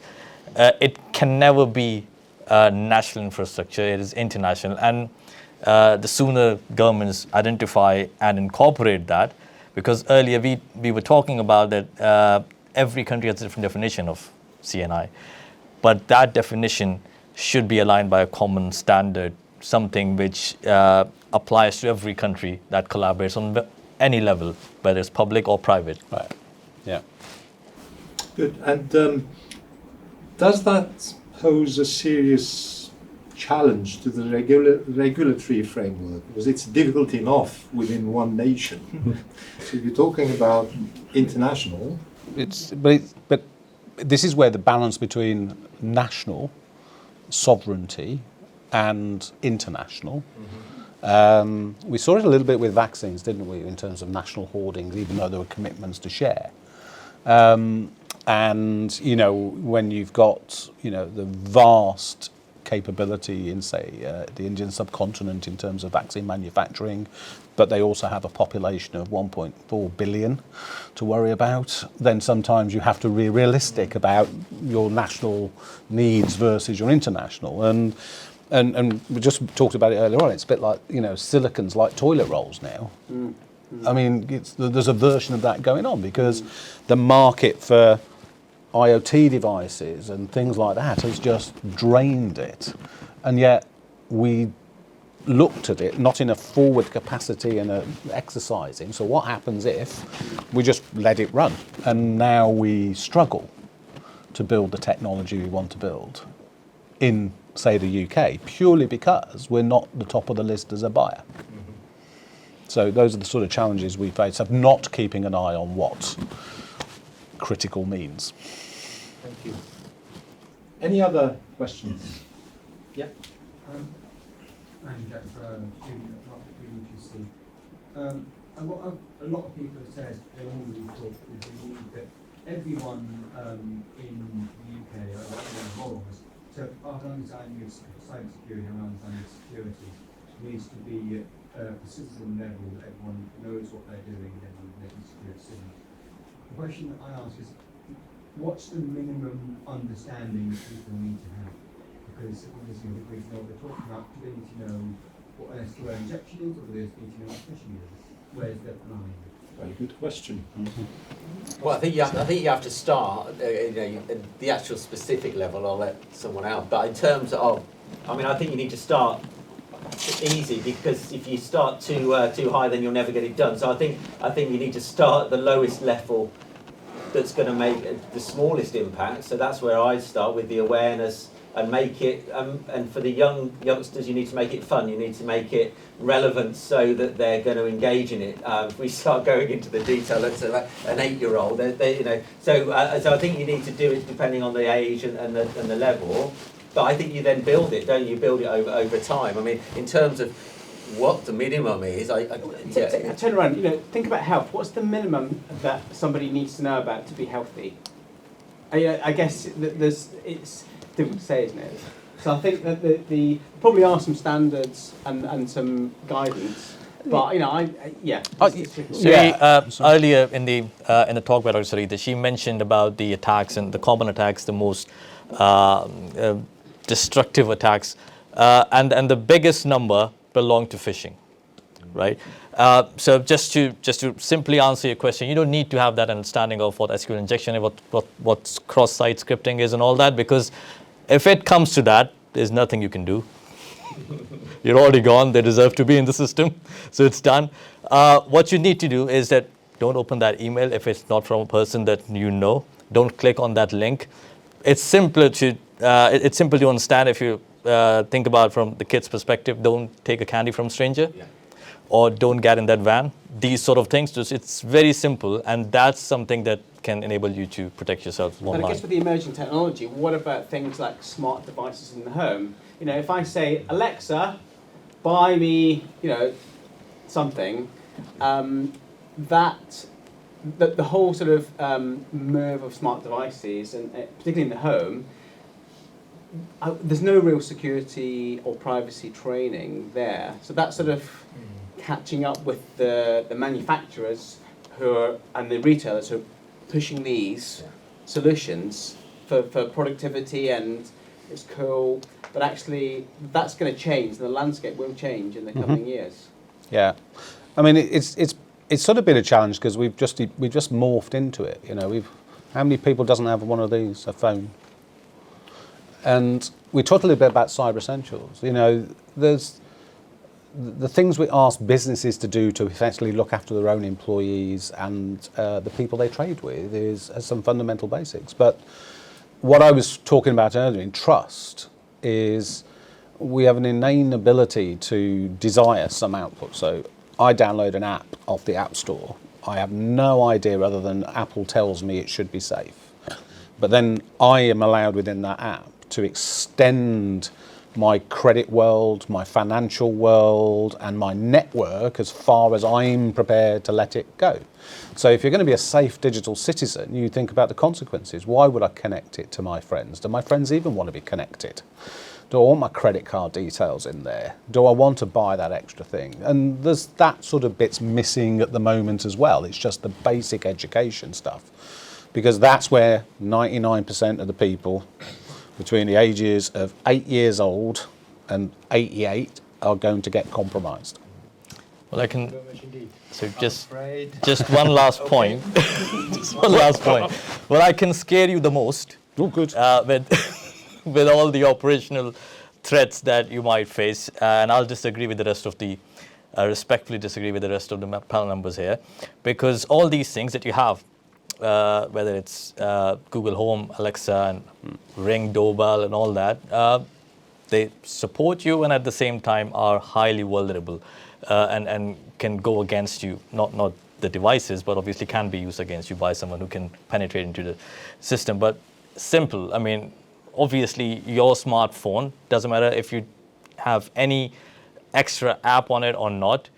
can never be national infrastructure, it is international. And the sooner governments identify and incorporate that, because earlier we were talking about that every country has a different definition of CNI, but that definition should be aligned by a common standard, something which applies to every country that collaborates on any level, whether it's public or private. Right. Yeah. Good. And does that pose a serious challenge to the regulatory framework? Because it's difficult enough within one nation. So you're talking about international. But this is where the balance between national sovereignty and international. We saw it a little bit with vaccines, didn't we, in terms of national hoardings, even though there were commitments to share. And when you've got the vast capability in, say, the Indian subcontinent in terms of vaccine manufacturing, but they also have a population of 1.4 billion to worry about, then sometimes you have to be realistic about your national needs versus your international. And we just talked about it earlier on. It's a bit like silicon's like toilet rolls now. I mean, there's a version of that going on because the market for IoT devices and things like that has just drained it, and yet we looked at it not in a forward capacity and a exercising. So what happens if we just let it run, and now we struggle to build the technology we want to build in, say, the UK, purely because we're not the top of the list as a buyer. So those are the sort of challenges we face of not keeping an eye on what critical means. Thank you. Any other questions? Yeah. I'm Jack, student at UTC. What a lot of people have said, they normally talk, is they need that everyone in the UK, more or less, So our understanding of cybersecurity and our understanding of security needs to be at a system level that everyone knows what they're doing and everyone's making secure decisions. The question that I ask is, what's the minimum understanding that people need to have? Because obviously we need to know what they're talking about. Do they need to know what an SQL injection is, or do they need to know what phishing is? Where's the line? Very good question. Well, I think you have to start, at the actual specific level. I'll let someone else. But in terms of, I think you need to start easy, because if you start too high, then you'll never get it done. So I think you need to start at the lowest level that's going to make the smallest impact. So that's where I start, with the awareness, and make it. And for the youngsters, you need to make it fun. You need to make it relevant so that they're going to engage in it. If we start going into the detail, let's say like an 8-year-old, So I think you need to do it depending on the age and the level. But I think you then build it, don't you? Build it over time. I mean, in terms of what the minimum is, Turn around. Think about health. What's the minimum that somebody needs to know about to be healthy? I guess it's difficult to say, isn't it? So I think that the probably are some standards and some guidance. But earlier in the talk by Dr. Sarita, she mentioned about the attacks and the common attacks, the most destructive attacks, and the biggest number belong to phishing, right? So just to simply answer your question, you don't need to have that understanding of what SQL injection and what cross-site scripting is and all that, because if it comes to that, there's nothing you can do. You're already gone. They deserve to be in the system, so it's done. What you need to do is that don't open that email if it's not from a person that you know. Don't click on that link. It's simple to understand. If you think about from the kid's perspective, don't take a candy from a stranger, or don't get in that van. These sort of things. It's very simple, and that's something that can enable you to protect yourself online. But I guess with the emerging technology, what about things like smart devices in the home? If I say, Alexa, buy me, something, that the whole sort of move of smart devices, and particularly in the home, there's no real security or privacy training there. So that's sort of catching up with the manufacturers and the retailers who are pushing these solutions for productivity, and it's cool. But actually, that's going to change. The landscape will change in the coming years. Yeah, I mean it's sort of been a challenge because we've just morphed into it. How many people doesn't have one of these, a phone? And we talked a little bit about cyber essentials. There's the things we ask businesses to do to essentially look after their own employees and the people they trade with is some fundamental basics. But what I was talking about earlier in trust is we have an innate ability to desire some output. So I download an app off the App Store. I have no idea other than Apple tells me it should be safe. But then I am allowed within that app to extend my credit world, my financial world, and my network as far as I'm prepared to let it go. So if you're going to be a safe digital citizen, you think about the consequences. Why would I connect it to my friends? Do my friends even want to be connected? Do I want my credit card details in there? Do I want to buy that extra thing? And there's that sort of bits missing at the moment as well. It's just the basic education stuff. Because that's where 99% of the people between the ages of 8 years old and 88 are going to get compromised. Well, I can. So just one last point. Just one last point. Well, I can scare you the most. Oh, good. With all the operational threats that you might face, and I'll disagree with the rest of the. Respectfully disagree with the rest of the panel members here, because all these things that you have, whether it's Google Home, Alexa, and Ring doorbell, and all that, they support you and at the same time are highly vulnerable and can go against you. Not the devices, but obviously can be used against you by someone who can penetrate into the system. But simple. I mean, obviously your smartphone, doesn't matter if you have any extra app on it or not,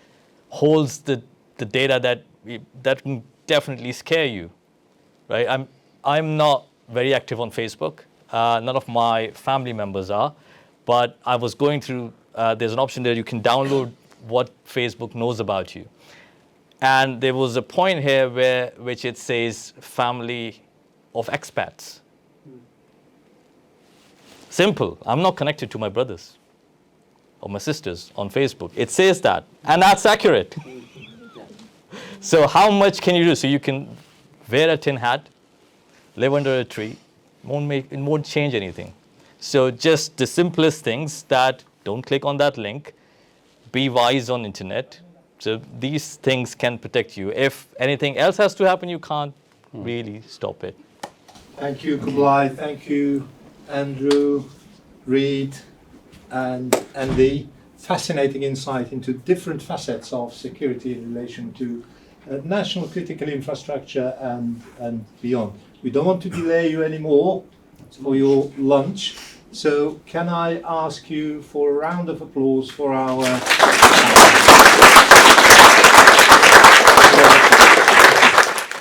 holds the data that can definitely scare you. Right, I'm not very active on Facebook. None of my family members are. But I was going through, there's an option there you can download what Facebook knows about you. And there was a point here which it says family of expats. Simple. I'm not connected to my brothers or my sisters on Facebook. It says that, and that's accurate. So how much can you do? So you can wear a tin hat, live under a tree, it won't change anything. So just the simplest things, that don't click on that link, be wise on internet. So these things can protect you. If anything else has to happen, you can't really stop it. Thank you, Kamal. Thank you, Andrew, Reid, and Andy. Fascinating insight into different facets of security in relation to national critical infrastructure and beyond. We don't want to delay you anymore for your lunch. So can I ask you for a round of applause for our